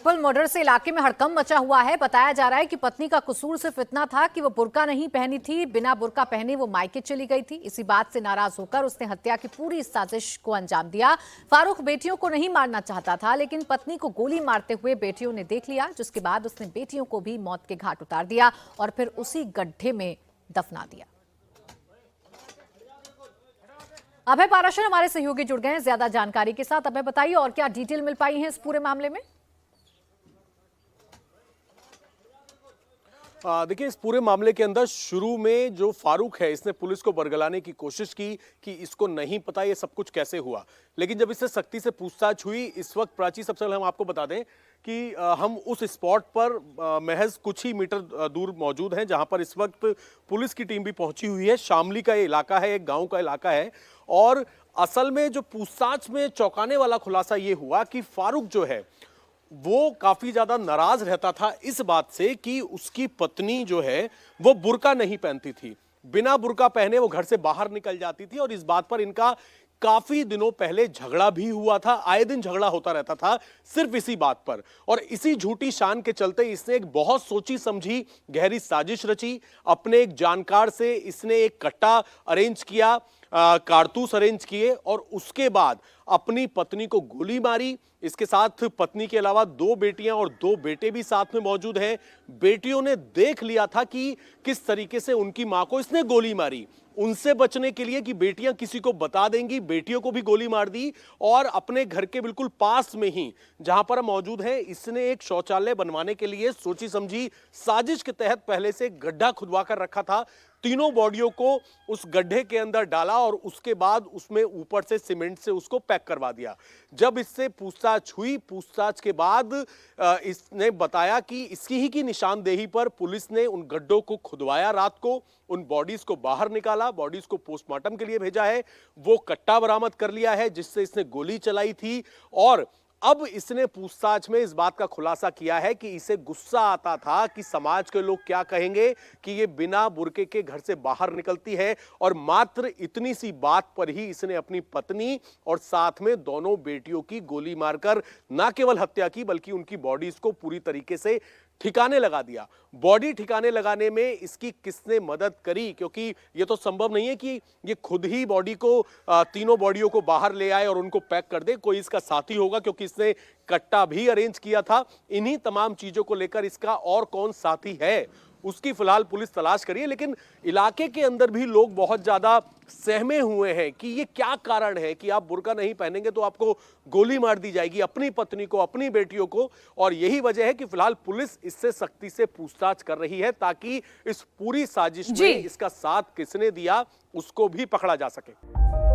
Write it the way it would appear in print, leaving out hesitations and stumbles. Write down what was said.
Triple murder से इलाके में हड़कंप मचा हुआ है। बताया जा रहा है कि पत्नी का कसूर सिर्फ इतना था कि वो बुर्का नहीं पहनी थी। बिना बुर्का पहने वो मायके चली गई थी। इसी बात से नाराज होकर उसने हत्या की पूरी साजिश को अंजाम दिया। फारूक बेटियों को नहीं मारना चाहता था, लेकिन पत्नी को गोली मारते हुए बेटियों ने देख लिया, जिसके बाद उसने बेटियों को भी मौत के घाट उतार दिया और फिर उसी गड्ढे में दफना दिया। अभय पाराशर हमारे सहयोगी जुड़ गए हैं ज्यादा जानकारी के साथ। अभय बताइए और क्या डिटेल मिल पाई है इस पूरे मामले में? देखिए, इस पूरे मामले के अंदर शुरू में जो फारूक है, इसने पुलिस को बरगलाने की कोशिश की कि इसको नहीं पता ये सब कुछ कैसे हुआ। लेकिन जब इससे सख्ती से पूछताछ हुई, इस वक्त प्राची, सबसे पहले हम आपको बता दें कि हम उस स्पॉट पर महज कुछ ही मीटर दूर मौजूद हैं, जहां पर इस वक्त पुलिस की टीम भी पहुंची हुई है। शामली का ये इलाका है, एक गाँव का इलाका है। और असल में जो पूछताछ में चौंकाने वाला खुलासा ये हुआ कि फारूक जो है वो काफी ज्यादा नाराज रहता था इस बात से कि उसकी पत्नी जो है वो बुर्का नहीं पहनती थी। बिना बुर्का पहने वो घर से बाहर निकल जाती थी और इस बात पर इनका काफी दिनों पहले झगड़ा भी हुआ था। आए दिन झगड़ा होता रहता था सिर्फ इसी बात पर। और इसी झूठी शान के चलते इसने एक बहुत सोची समझी गहरी साजिश रची। अपने एक जानकार से इसने एक कट्टा अरेंज किया, कारतूस अरेंज किए और उसके बाद अपनी पत्नी को गोली मारी। इसके साथ पत्नी के अलावा 2 बेटियां और 2 बेटे भी साथ में मौजूद हैं। बेटियों ने देख लिया था कि किस तरीके से उनकी मां को इसने गोली मारी। उनसे बचने के लिए कि बेटियां किसी को बता देंगी, बेटियों को भी गोली मार दी। और अपने घर के बिल्कुल पास में ही जहां पर मौजूद है, इसने एक शौचालय बनवाने के लिए सोची समझी साजिश के तहत पहले से गड्ढा खुदवा कर रखा था। तीनों बॉडियों को उस गड्ढे के अंदर डाला और उसके बाद उसमें ऊपर से सीमेंट से उसको पैक करवा दिया। जब इससे पूछताछ हुई, पूछताछ के बाद इसने बताया कि इसकी ही की निशानदेही पर पुलिस ने उन गड्ढों को खुदवाया, रात को उन बॉडीज को बाहर निकाला, बॉडीज को पोस्टमार्टम के लिए भेजा है। वो कट्टा बरामद कर लिया है जिससे इसने गोली चलाई थी। और अब इसने पूछताछ में इस बात का खुलासा किया है कि इसे गुस्सा आता था कि समाज के लोग क्या कहेंगे कि ये बिना बुर्के के घर से बाहर निकलती है। और मात्र इतनी सी बात पर ही इसने अपनी पत्नी और साथ में दोनों बेटियों की गोली मारकर न केवल हत्या की, बल्कि उनकी बॉडीज को पूरी तरीके से ठिकाने लगा दिया। बॉडी ठिकाने लगाने में इसकी किसने मदद करी, क्योंकि ये तो संभव नहीं है कि ये खुद ही बॉडी को, तीनों बॉडियों को बाहर ले आए और उनको पैक कर दे। कोई इसका साथी होगा, क्योंकि इसने कट्टा भी अरेंज किया था। इन्हीं तमाम चीजों को लेकर इसका और कौन साथी है, उसकी फिलहाल पुलिस तलाश करी है। लेकिन इलाके के अंदर भी लोग बहुत ज्यादा सहमे हुए हैं कि ये क्या कारण है कि आप बुर्का नहीं पहनेंगे तो आपको गोली मार दी जाएगी, अपनी पत्नी को, अपनी बेटियों को। और यही वजह है कि फिलहाल पुलिस इससे सख्ती से पूछताछ कर रही है ताकि इस पूरी साजिश में इसका साथ किसने दिया उसको भी पकड़ा जा सके।